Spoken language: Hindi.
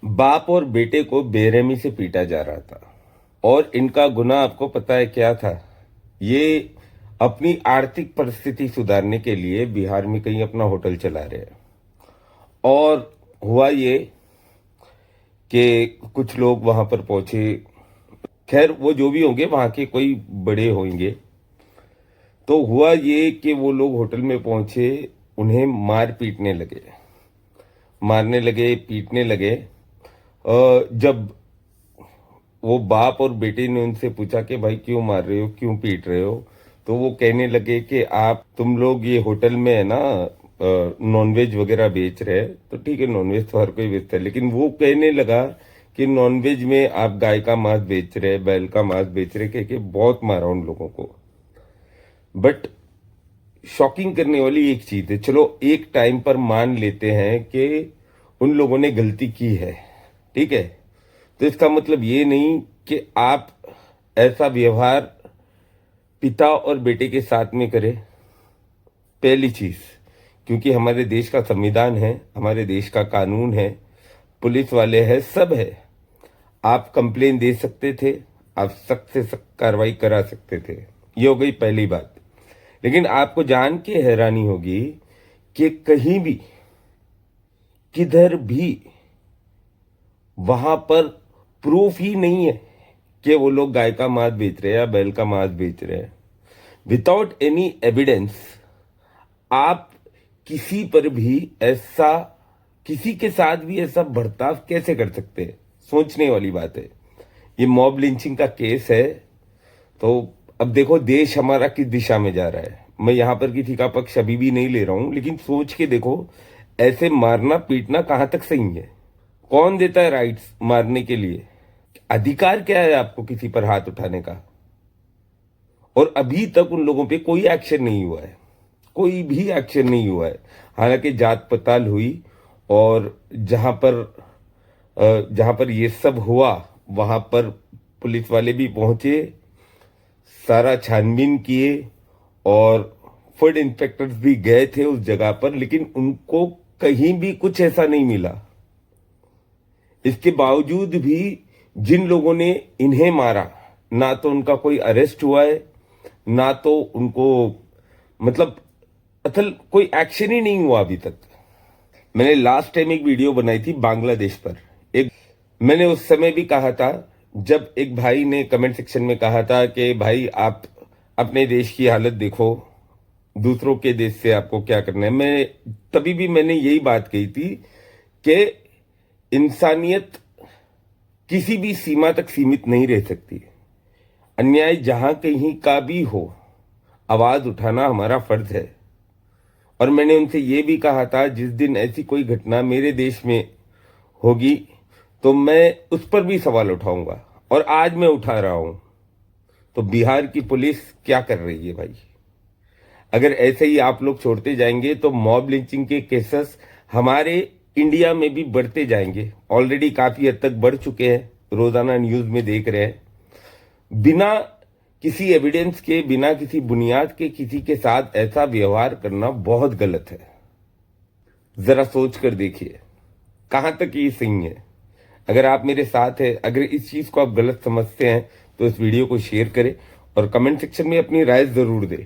बाप और बेटे को बेरहमी से पीटा जा रहा था और इनका गुनाह आपको पता है क्या था? ये अपनी आर्थिक परिस्थिति सुधारने के लिए बिहार में कहीं अपना होटल चला रहे हैं। और हुआ ये कि कुछ लोग वहां पर पहुंचे, खैर वो जो भी होंगे वहां के कोई बड़े होंगे। तो हुआ ये कि वो लोग होटल में पहुंचे, उन्हें मारने लगे, पीटने लगे। जब वो बाप और बेटे ने उनसे पूछा कि भाई क्यों मार रहे हो, क्यों पीट रहे हो, तो वो कहने लगे कि तुम लोग ये होटल में है ना नॉनवेज वगैरह बेच रहे हैं। तो ठीक है, नॉनवेज तो हर कोई बेचता है, लेकिन वो कहने लगा कि नॉनवेज में आप गाय का मांस बेच रहे, बैल का मांस बेच रहे, कह के बहुत मारा उन लोगों को। बट शॉकिंग करने वाली एक चीज है, चलो एक टाइम पर मान लेते हैं कि उन लोगों ने गलती की है, ठीक है, तो इसका मतलब ये नहीं कि आप ऐसा व्यवहार पिता और बेटे के साथ में करें। पहली चीज, क्योंकि हमारे देश का संविधान है, हमारे देश का कानून है, पुलिस वाले हैं, सब है। आप कंप्लेन दे सकते थे, आप सख्त से सख्त कार्रवाई करा सकते थे। ये हो गई पहली बात। लेकिन आपको जान के हैरानी होगी कि कहीं भी, किधर भी वहां पर प्रूफ ही नहीं है कि वो लोग गाय का मांस बेच रहे हैं या बैल का मांस बेच रहे हैं। विदाउट एनी एविडेंस आप किसी पर भी ऐसा, किसी के साथ भी ऐसा बर्ताव कैसे कर सकते हैं? सोचने वाली बात है। ये मॉब लिंचिंग का केस है। तो अब देखो देश हमारा किस दिशा में जा रहा है। मैं यहां पर किसी का पक्ष अभी भी नहीं ले रहा हूं, लेकिन सोच के देखो, ऐसे मारना पीटना कहां तक सही है? कौन देता है राइट्स मारने के लिए? अधिकार क्या है आपको किसी पर हाथ उठाने का? और अभी तक उन लोगों पे कोई एक्शन नहीं हुआ है, कोई भी एक्शन नहीं हुआ है। हालांकि जांच पड़ताल हुई और जहां पर ये सब हुआ वहां पर पुलिस वाले भी पहुंचे, सारा छानबीन किए और फूड इंस्पेक्टर्स भी गए थे उस जगह पर, लेकिन उनको कहीं भी कुछ ऐसा नहीं मिला। इसके बावजूद भी जिन लोगों ने इन्हें मारा, ना तो उनका कोई अरेस्ट हुआ है, ना तो उनको मतलब असल कोई एक्शन ही नहीं हुआ अभी तक। मैंने लास्ट टाइम एक वीडियो बनाई थी बांग्लादेश पर। मैंने उस समय भी कहा था, जब एक भाई ने कमेंट सेक्शन में कहा था कि भाई आप अपने देश की हालत देखो, दूसरों के देश से आपको क्या करना है। तभी भी मैंने यही बात कही थी कि इंसानियत किसी भी सीमा तक सीमित नहीं रह सकती। अन्याय जहां कहीं का भी हो, आवाज उठाना हमारा फर्ज है। और मैंने उनसे ये भी कहा था, जिस दिन ऐसी कोई घटना मेरे देश में होगी तो मैं उस पर भी सवाल उठाऊंगा, और आज मैं उठा रहा हूं। तो बिहार की पुलिस क्या कर रही है भाई? अगर ऐसे ही आप लोग छोड़ते जाएंगे तो मॉब लिंचिंग के केसेस हमारे इंडिया में भी बढ़ते जाएंगे। ऑलरेडी काफी हद तक बढ़ चुके हैं, रोजाना न्यूज में देख रहे हैं। बिना किसी एविडेंस के, बिना किसी बुनियाद के किसी के साथ ऐसा व्यवहार करना बहुत गलत है। जरा सोच कर देखिए कहां तक ये सही है। अगर आप मेरे साथ हैं, अगर इस चीज को आप गलत समझते हैं, तो इस वीडियो को शेयर करें और कमेंट सेक्शन में अपनी राय जरूर दें।